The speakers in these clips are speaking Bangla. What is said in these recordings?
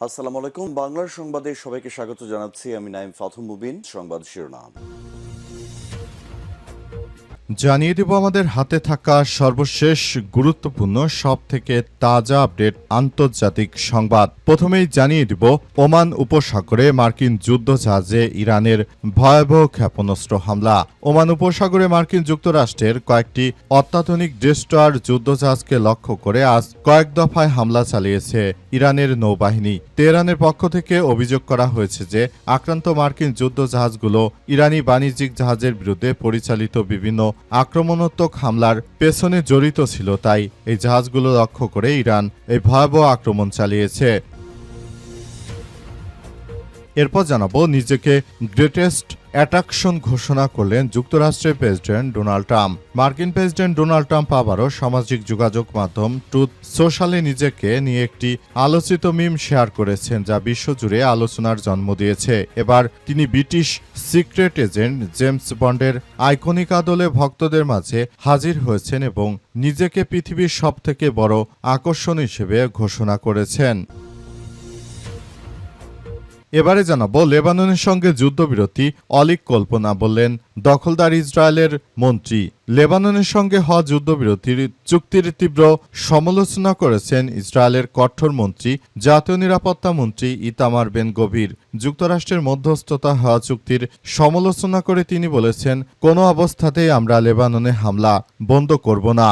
আসসালামু আলাইকুম। বাংলার সংবাদে সবাইকে স্বাগত জানাচ্ছি। আমি নাইম ফাথুম মুবিন। সংবাদ শিরোনাম জানিয়ে দেব আমাদের হাতে থাকা সর্বশেষ গুরুত্বপূর্ণ সব থেকে তাজা আপডেট আন্তর্জাতিক সংবাদ। প্রথমেই জানিয়ে দেব ওমান উপসাগরে মার্কিন যুদ্ধজাহাজে ইরানের ভয়াবহ ক্ষেপণাস্ত্র হামলা। ওমান উপসাগরে মার্কিন যুক্তরাষ্ট্রের কয়েকটি অত্যাধুনিক ডেস্ট্রয়ার যুদ্ধজাহাজকে লক্ষ্য করে আজ কয়েক দফায় হামলা চালিয়েছে ইরানের নৌবাহিনী। তেহরানের পক্ষ থেকে অভিযোগ করা হয়েছে যে আক্রান্ত মার্কিন যুদ্ধজাহাজগুলো ইরানি বাণিজ্যিক জাহাজের বিরুদ্ধে পরিচালিত বিভিন্ন আক্রমণাত্মক হামলার পেছনে জড়িত ছিল, তাই এই জাহাজগুলো লক্ষ্য করে ইরান এই ভয়াবহ আক্রমণ চালিয়েছে। এরপর জানাবো নিজেকে গ্রেটেস্ট অ্যাট্রাকশন ঘোষণা করলেন যুক্তরাষ্ট্রের প্রেসিডেন্ট ডোনাল্ড ট্রাম্প। মার্কিন প্রেসিডেন্ট ডোনাল্ড ট্রাম্প আবারও সামাজিক যোগাযোগ মাধ্যম ট্রুথ সোশ্যালে নিজেকে নিয়ে একটি আলোচিত মিম শেয়ার করেছেন, যা বিশ্বজুড়ে আলোচনার জন্ম দিয়েছে। এবার তিনি ব্রিটিশ সিক্রেট এজেন্ট জেমস বন্ডের আইকনিক আদলে ভক্তদের মাঝে হাজির হয়েছেন এবং নিজেকে পৃথিবীর সবথেকে বড় আকর্ষণ হিসেবে ঘোষণা করেছেন। এবারে জানাবো লেবাননের সঙ্গে যুদ্ধবিরতি অলীক কল্পনা, বললেন দখলদার ইসরায়েলের মন্ত্রী। লেবাননের সঙ্গে হওয়া যুদ্ধবিরতির চুক্তির তীব্র সমালোচনা করেছেন ইসরায়েলের কঠোর মন্ত্রী, জাতীয় নিরাপত্তা মন্ত্রী ইতামার বেন গভির। যুক্তরাষ্ট্রের মধ্যস্থতা হওয়া চুক্তির সমালোচনা করে তিনি বলেছেন, কোনো অবস্থাতেই আমরা লেবাননে হামলা বন্ধ করব না।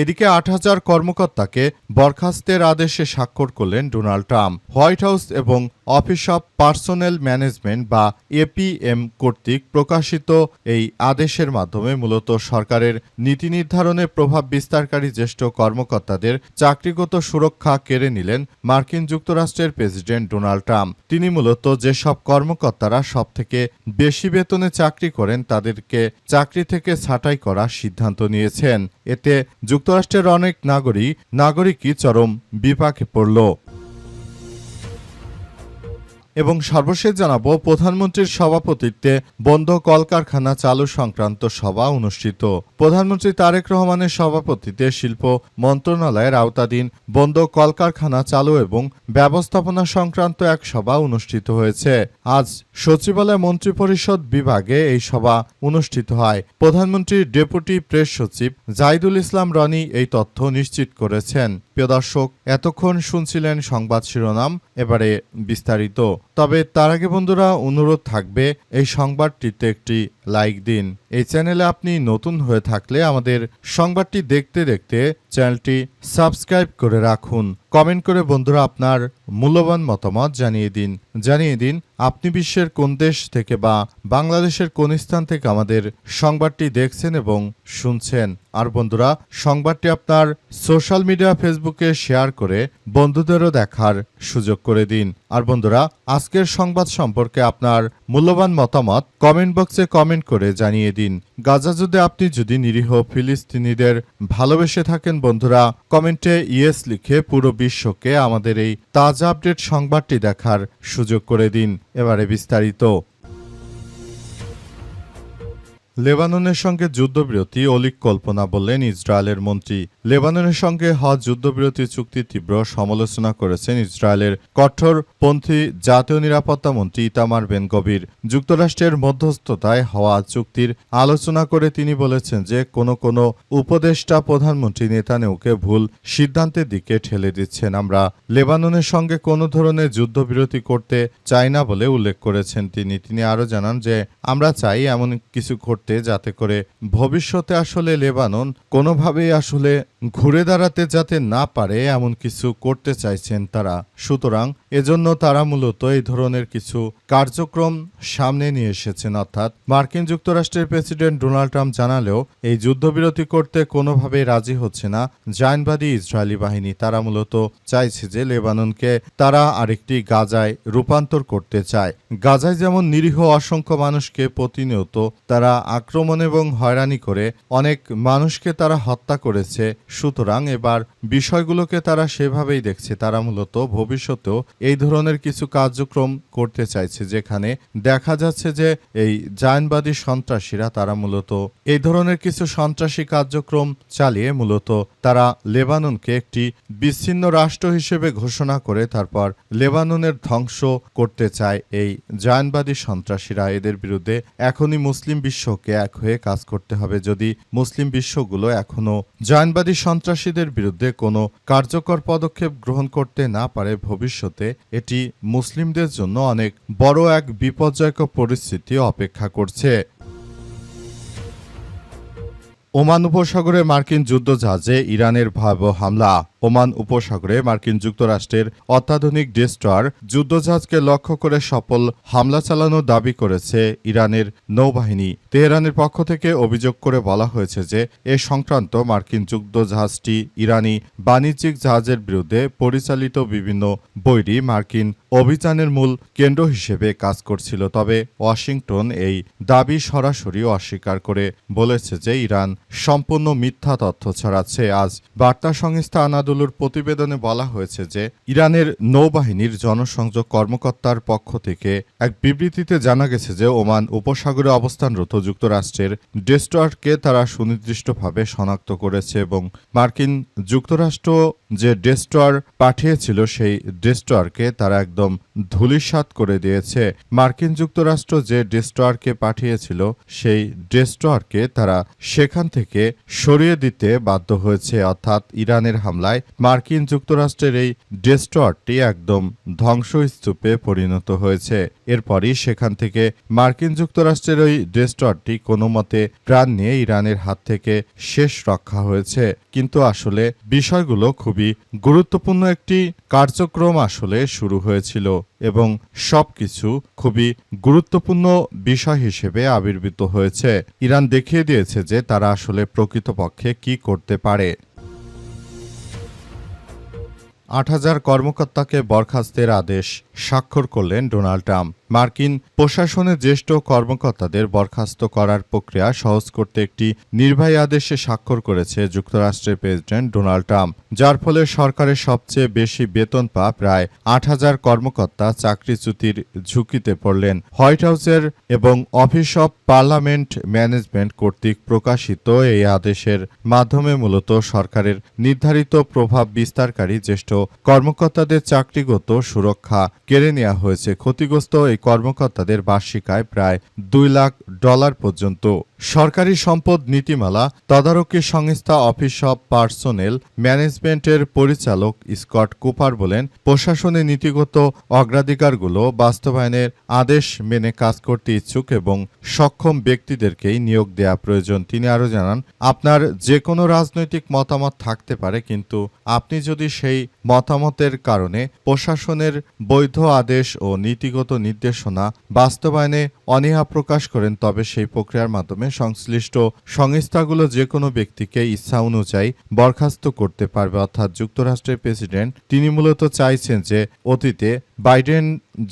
এদিকে ৮,০০০ কর্মকর্তাকে বরখাস্তের আদেশে স্বাক্ষর করলেন ডোনাল্ড ট্রাম্প। হোয়াইট হাউস এবং অফিস অব পার্সোনেল ম্যানেজমেন্ট বা এপিএম কর্তৃক প্রকাশিত এই আদেশের মাধ্যমে মূলত সরকারের নীতি নির্ধারণে প্রভাব বিস্তারকারী জ্যেষ্ঠ কর্মকর্তাদের চাকরিগত সুরক্ষা কেড়ে নিলেন মার্কিন যুক্তরাষ্ট্রের প্রেসিডেন্ট ডোনাল্ড ট্রাম্প। তিনি মূলত যেসব কর্মকর্তারা সবথেকে বেশি বেতনে চাকরি করেন তাদেরকে চাকরি থেকে ছাঁটাই করার সিদ্ধান্ত নিয়েছেন। এতে যুক্তরাষ্ট্রের অনেক নাগরিকই চরম বিপাকে পড়ল। এবং সর্বশেষ জানাবো প্রধানমন্ত্রীর সভাপতিত্বে বন্ধ কলকারখানা চালু সংক্রান্ত সভা অনুষ্ঠিত। প্রধানমন্ত্রী তারেক রহমানের সভাপতিত্বে শিল্প মন্ত্রণালয়ের আওতাধীন বন্ধ কলকারখানা চালু এবং ব্যবস্থাপনা সংক্রান্ত এক সভা অনুষ্ঠিত হয়েছে। আজ সচিবালয় মন্ত্রিপরিষদ বিভাগে এই সভা অনুষ্ঠিত হয়। প্রধানমন্ত্রীর ডেপুটি প্রেস সচিব জাহিদুল ইসলাম রনি এই তথ্য নিশ্চিত করেছেন। প্রিয় দর্শক, এতক্ষণ শুনছিলেন সংবাদ শিরোনাম, এবারে বিস্তারিত। তবে তার আগে বন্ধুরা অনুরোধ থাকবে এই সংবাদটিতে একটি লাইক দিন। এই চ্যানেলে আপনি নতুন হয়ে থাকলে আমাদের সংবাদটি দেখতে দেখতে চ্যানেলটি সাবস্ক্রাইব করে রাখুন। কমেন্ট করে বন্ধুরা আপনার মূল্যবান মতামত জানিয়ে দিন আপনি বিশ্বের কোন দেশ থেকে বা বাংলাদেশের কোন স্থান থেকে আমাদের সংবাদটি দেখছেন এবং শুনছেন। আর বন্ধুরা সংবাদটি আপনার সোশ্যাল মিডিয়া ফেসবুকে শেয়ার করে বন্ধুদেরও দেখার সুযোগ করে দিন। আর বন্ধুরা আজকের সংবাদ সম্পর্কে আপনার মূল্যবান মতামত কমেন্ট বক্সে কমেন্ট করে জানিয়ে দিন। গাজা যুদ্ধে আপনি যদি নিরীহ ফিলিস্তিনিদের ভালোবেসে থাকেন বন্ধুরা কমেন্টে ইয়েস লিখে পুরো বিশ্বকে আমাদের এই তাজা আপডেট সংবাদটি দেখার সুযোগ করে দিন। এবারে বিস্তারিত। লেবাননের সঙ্গে যুদ্ধবিরতি অলীক কল্পনা, বললেন ইসরায়েলের মন্ত্রী। লেবাননের সঙ্গে হওয়া যুদ্ধবিরতি চুক্তির তীব্র সমালোচনা করেছেন ইসরায়েলের কঠোরপন্থী জাতীয় নিরাপত্তা মন্ত্রী ইতামার বেন গভির। যুক্তরাষ্ট্রের মধ্যস্থতায় হওয়া চুক্তির আলোচনা করে তিনি বলেছেন যে কোনো উপদেষ্টা প্রধানমন্ত্রী নেতানিয়াহুকে ভুল সিদ্ধান্তের দিকে ঠেলে দিচ্ছেন। আমরা লেবাননের সঙ্গে কোনো ধরনের যুদ্ধবিরতি করতে চাই না বলে উল্লেখ করেছেন তিনি আরও জানান যে আমরা চাই এমন কিছু যাতে করে ভবিষ্যতে আসলে লেবানন কোনোভাবেই আসলে ঘুরে দাঁড়াতে যাতে না পারে এমন কিছু করতে চাইছেন তারা। সুতরাং এজন্য তারা মূলত এই ধরনের কিছু কার্যক্রম সামনে নিয়ে এসেছেন। অর্থাৎ মার্কিন যুক্তরাষ্ট্রের প্রেসিডেন্ট ডোনাল্ড ট্রাম্প জানালেও এই যুদ্ধবিরতি করতে কোনোভাবেই রাজি হচ্ছে না জায়নবাদী ইসরায়েলি বাহিনী। তারা মূলত চাইছে যে লেবাননকে তারা আরেকটি গাজায় রূপান্তর করতে চায়। গাজায় যেমন নিরীহ অসংখ্য মানুষকে প্রতিনিয়ত তারা আক্রমণ এবং হয়রানি করে অনেক মানুষকে তারা হত্যা করেছে। সুতরাং এবার বিষয়গুলোকে তারা সেভাবেই দেখছে। তারা মূলত ভবিষ্যতেও এই ধরনের কিছু কার্যক্রম করতে চাইছে, যেখানে দেখা যাচ্ছে যে এই জায়নবাদী সন্ত্রাসীরা তারা মূলত এই ধরনের কিছু সন্ত্রাসী কার্যক্রম চালিয়ে মূলত তারা লেবাননকে একটি বিচ্ছিন্ন রাষ্ট্র হিসেবে ঘোষণা করে তারপর লেবাননের ধ্বংস করতে চায় এই জায়নবাদী সন্ত্রাসীরা। এদের বিরুদ্ধে এখনই মুসলিম বিশ্বকে এক হয়ে কাজ করতে হবে। যদি মুসলিম বিশ্বগুলো এখনো জায়নবাদী সন্ত্রাসীদের বিরুদ্ধে কোনো কার্যকর পদক্ষেপ গ্রহণ করতে না পারে, ভবিষ্যতে এটি মুসলিমদের জন্য অনেক বড় এক বিপর্যয়কর পরিস্থিতি অপেক্ষা করছে। ওমান উপসাগরে মার্কিন যুদ্ধজাহাজে ইরানের ভয়াবহ হামলা। ওমান উপসাগরে মার্কিন যুক্তরাষ্ট্রের অত্যাধুনিক ডেস্ট্রয়ার যুদ্ধজাহাজকে লক্ষ্য করে সফল হামলা চালানোর দাবি করেছে ইরানের নৌবাহিনী। তেহরানের পক্ষ থেকে অভিযোগ করে বলা হয়েছে যে এ সংক্রান্ত মার্কিন যুদ্ধজাহাজটি ইরানি বাণিজ্যিক জাহাজের বিরুদ্ধে পরিচালিত বিভিন্ন বৈরী মার্কিন অভিযানের মূল কেন্দ্র হিসেবে কাজ করছিল। তবে ওয়াশিংটন এই দাবি সরাসরি অস্বীকার করে বলেছে যে ইরান সম্পূর্ণ মিথ্যা তথ্য ছড়াচ্ছে। আজ বার্তা সংস্থা আনাদুলুর প্রতিবেদনে বলা হয়েছে যে ইরানের নৌবাহিনীর জনসংযোগ কর্মকর্তার পক্ষ থেকে এক বিবৃতিতে জানা গেছে যে ওমান উপসাগরে অবস্থানরত যুক্তরাষ্ট্রের ডেস্ট্রয়ারকে তারা সুনির্দিষ্টভাবে শনাক্ত করেছে এবং মার্কিন যুক্তরাষ্ট্র যে ডেস্ট্রয়ার পাঠিয়েছিল সেই ডেস্ট্রয়ারকে তারা একদম ধূলিসাৎ করে দিয়েছে। মার্কিন যুক্তরাষ্ট্র যে ডেস্ট্রয়ারকে পাঠিয়েছিল সেই ডেস্ট্রয়ারকে তারা সেখান থেকে সরিয়ে দিতে বাধ্য হয়েছে। অর্থাৎ ইরানের হামলায় মার্কিন যুক্তরাষ্ট্রের এই ডেস্ট্রয়ারটি একদম ধ্বংসস্তূপে পরিণত হয়েছে। এরপরই সেখান থেকে মার্কিন যুক্তরাষ্ট্রের ওই ডেস্ট্রয়ারটি কোনো মতে প্রাণ নিয়ে ইরানের হাত থেকে শেষ রক্ষা হয়েছে। কিন্তু আসলে বিষয়গুলো খুবই গুরুত্বপূর্ণ একটি কার্যক্রম আসলে শুরু হয়েছিল এবং সবকিছু খুবই গুরুত্বপূর্ণ বিষয় হিসেবে আবির্ভূত হয়েছে। ইরান দেখিয়ে দিয়েছে যে তারা আসলে প্রকৃতপক্ষে কি করতে পারে। ৮,০০০ কর্মকর্তাকে বরখাস্তের আদেশ স্বাক্ষর করলেন ডোনাল্ড ট্রাম্প। মার্কিন প্রশাসনের জ্যেষ্ঠ কর্মকর্তাদের বরখাস্ত করার প্রক্রিয়া সহজ করতে একটি নির্বাহী আদেশে স্বাক্ষর করেছে যুক্তরাষ্ট্রের প্রেসিডেন্ট ডোনাল্ড ট্রাম্প, যার ফলে সরকারের সবচেয়ে বেশি বেতন পাওয়া প্রায় ৮,০০০ কর্মকর্তা চাকরিচ্যুতির ঝুঁকিতে পড়লেন। হোয়াইট হাউসের এবং অফিস অব পার্লামেন্ট ম্যানেজমেন্ট কর্তৃক প্রকাশিত এই আদেশের মাধ্যমে মূলত সরকারের নির্ধারিত প্রভাব বিস্তারকারী জ্যেষ্ঠ কর্মকর্তাদের চাকরিগত সুরক্ষা কেড়ে নেওয়া হয়েছে। ক্ষতিগ্রস্ত এই কর্মকর্তাদের বার্ষিক আয় প্রায় $2 লাখ পর্যন্ত। সরকারি সম্পদ নীতিমালা তদারকি সংস্থা অফিস অব পার্সোনেল ম্যানেজমেন্টের পরিচালক স্কট কুপার বলেন, প্রশাসনের নীতিগত অগ্রাধিকারগুলো বাস্তবায়নের আদেশ মেনে কাজ করতে ইচ্ছুক এবং সক্ষম ব্যক্তিদেরকেই নিয়োগ দেওয়া প্রয়োজন। তিনি আরও জানান, আপনার যে কোনো রাজনৈতিক মতামত থাকতে পারে, কিন্তু আপনি যদি সেই মতামতের কারণে প্রশাসনের বৈধ আদেশ ও নীতিগত নির্দেশনা বাস্তবায়নে অনীহা প্রকাশ করেন, তবে সেই প্রক্রিয়ার মাধ্যমে সংশ্লিষ্ট সংস্থাগুলো যে কোনো ব্যক্তিকে ইচ্ছা অনুযায়ী বরখাস্ত করতে পারবে। অর্থাৎ যুক্তরাষ্ট্রের প্রেসিডেন্ট তিনি মূলত চাইছেন যে অতীতে বাইডেন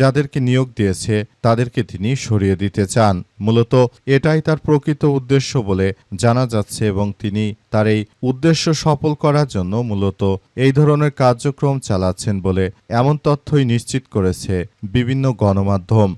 যাদেরকে নিয়োগ দিয়েছে তাদেরকে তিনি সরিয়ে দিতে চান। মূলত এটাই তার প্রকৃত উদ্দেশ্য বলে জানা যাচ্ছে এবং তিনি তার এই উদ্দেশ্য সফল করার জন্য মূলত এই ধরনের কার্যক্রম চালাচ্ছেন বলে এমন তথ্যই নিশ্চিত করেছে বিভিন্ন গণমাধ্যম।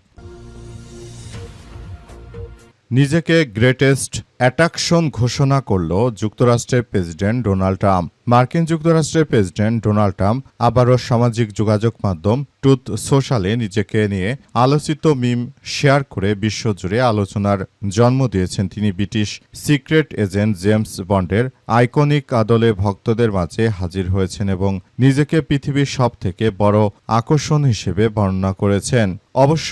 নিজেকে গ্রেটেস্ট অ্যাট্রাকশন ঘোষণা করল যুক্তরাষ্ট্রের প্রেসিডেন্ট ডোনাল্ড ট্রাম্প। মার্কিন যুক্তরাষ্ট্রের প্রেসিডেন্ট ডোনাল্ড ট্রাম্প আবারও সামাজিক যোগাযোগ মাধ্যম ট্রুথ সোশ্যালে নিজেকে নিয়ে আলোচিত মিম শেয়ার করে বিশ্বজুড়ে আলোচনার জন্ম দিয়েছেন। তিনি ব্রিটিশ সিক্রেট এজেন্ট জেমস বন্ডের আইকনিক আদলে ভক্তদের মাঝে হাজির হয়েছেন এবং নিজেকে পৃথিবীর সবথেকে বড় আকর্ষণ হিসেবে বর্ণনা করেছেন। অবশ্য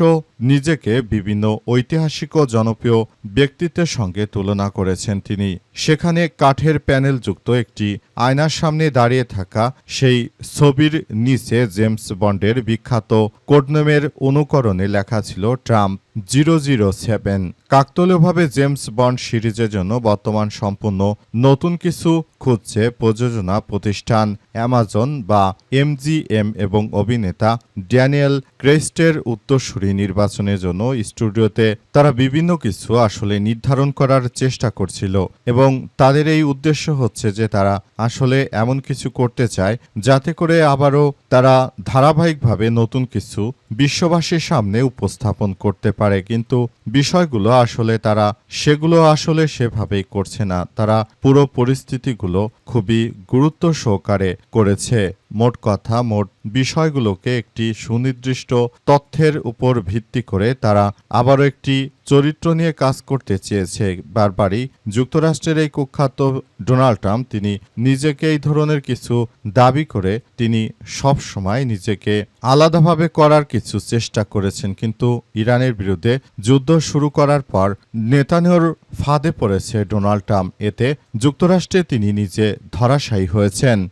নিজেকে বিভিন্ন ঐতিহাসিক ও জনপ্রিয় ব্যক্তিত্বের সঙ্গে তুলনা করেছেন তিনি। সেখানে কাঠের প্যানেলযুক্ত একটি আয়নার সামনে দাঁড়িয়ে থাকা সেই ছবির নিচে জেমস বন্ডের বিখ্যাত কোডনেমের অনুকরণে লেখা ছিল ট্রাম্প 007। কাকতালীয়ভাবে জেমস বন্ড সিরিজের জন্য বর্তমান সম্পূর্ণ নতুন কিছু খুঁজছে প্রযোজনা প্রতিষ্ঠান অ্যামাজন বা MGM এবং অভিনেতা ড্যানিয়েল ক্রেস্টের উত্তরসূরি নির্বাচনের জন্য স্টুডিওতে তারা বিভিন্ন কিছু আসলে নির্ধারণ করার চেষ্টা করছিল এবং তাদের এই উদ্দেশ্য হচ্ছে যে তারা আসলে এমন কিছু করতে চায় যাতে করে আবারও তারা ধারাবাহিকভাবে নতুন কিছু বিশ্ববাসীর সামনে উপস্থাপন করতে পারে, কিন্তু বিষয়গুলো আসলে তারা সেগুলো আসলে সেভাবেই করছে না। তারা পুরো পরিস্থিতিগুলো খুবই গুরুত্ব সহকারে করেছে। মোট বিষয়গুলোকে একটি সুনির্দিষ্ট তথ্যের উপর ভিত্তি করে তারা আবারও একটি চরিত্র নিয়ে কাজ করতে চেয়েছে। বারবারই যুক্তরাষ্ট্রের এই কুখ্যাত ডোনাল্ড ট্রাম্প তিনি নিজেকে এই ধরনের কিছু দাবি করে তিনি সব সময় নিজেকে আলাদাভাবে করার কিছু চেষ্টা করেছেন, কিন্তু ইরানের বিরুদ্ধে যুদ্ধ শুরু করার পর নেতানিয়াহুর ফাঁদে পড়েছে ডোনাল্ড ট্রাম্প। এতে যুক্তরাষ্ট্রে তিনি নিজে ধরাশায়ী হয়েছেন।